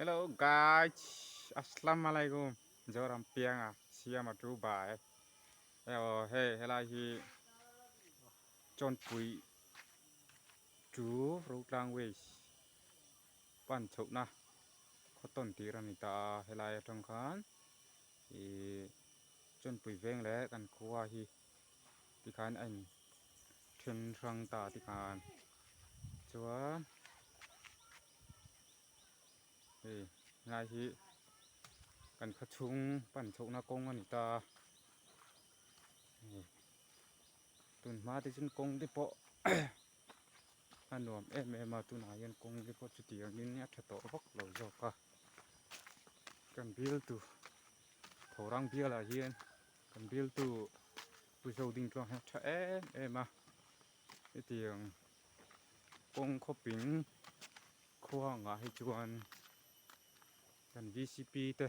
Hello guys, Assalamualaikum. Joram piang siapa tu bai. Hey, helai hi chon pui chú rau lang wei pan chậu na. Có tôn tí ra nita helai trong khan. Thì chon pui veng lẽ kan khua hi. Thì khan anh thiên răng ta thì khan. Chúa. Thì ngay hi kan khát chung pan chậu na công nita. Tuần má thì chân công đi bộ. Anh nuông em mà tu nãy yên công cái pot chuột yên nhát thật tổ bốc lẩu dọc cả cần bill tu thầu răng bill là yên cần bill tu bây giờ đinh trong hết em mà cái tiền công khó pin khoa ngã hay chuan cần VCP thế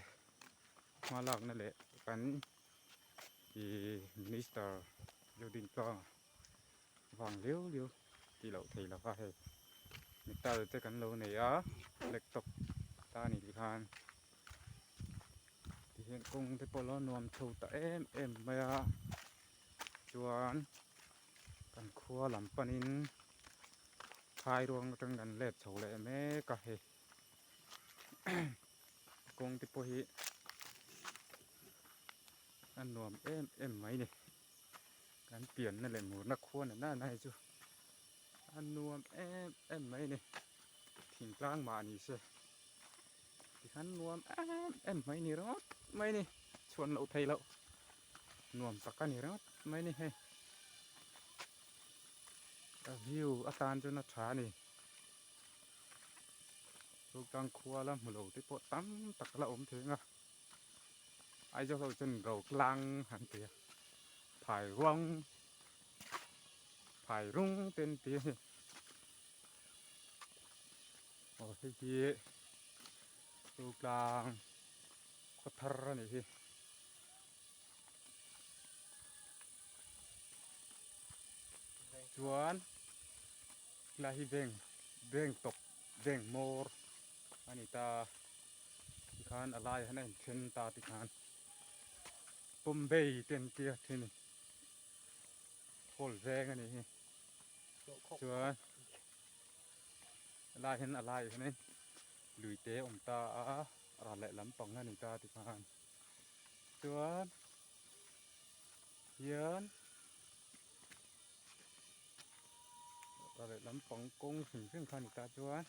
mà lạcนั่นแหละcần thì minister giờ đinh trong vàng liêu liêu thì lẩu thì là phải người ta tới cần lâu này á lệch tộc ta này thì khan thì hiện công thế bỏ lo nuông thâu ta em mà chuanกันครัวลำปนินพายรวงจังกันเล็ดโฉลแม่กะเฮกงติโปหิอันนวมเอ็มไหมนี่การเปลี่ยนนั่นแหละหมูนักครัวน่ะน่าจูอันนวมเอ็มไหมนี่ทิ้งกลางมานี่เสียที่ขันนวมเอ็มไหมนี่รอดไหมนี่ชวนเราไทยเรานวมสักกันนี่รอดไหมนี่ให้วิวอาการจนนัดช้านี่ลูกตังครัวแล้วหมูเราที่ปวดตั้มตักละอมถึงอ่ะไอ้เจ้าเราจนเรากลางหันเตียถ่ายร่วงถ่ายรุ่งเต็นเตียโอ้ที่ที่ลูกกลางก็ทรนี่ที่ชวนลาฮิเบงตกเบงโมร์อันนี้ตาที่ขานอะไรฮะเนี่ยเช่นตาที่ขานปุ่มเบย์เต็นเตียที่นี่โคลแรงอันนี้ชวนอะไรเห็นอะไรฮะเนี่ยลุยเตะอมตาอะไรลำปองอันนี้ตาที่ขานชวนเยือนอะไรลำปองกงถึงเรื่องขันนี้ตาชวน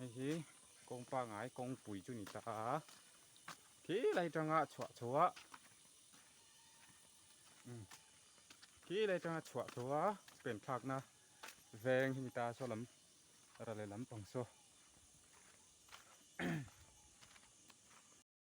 นี่ฮีกงปลาหงายกงปุ๋ยจุนี่ตาที่ไรจังอ่ะชัวที่ไรจังอ่ะชัวเป็นพักนะแวงที่นี่ตาชอบลำอะไรลำปองโซ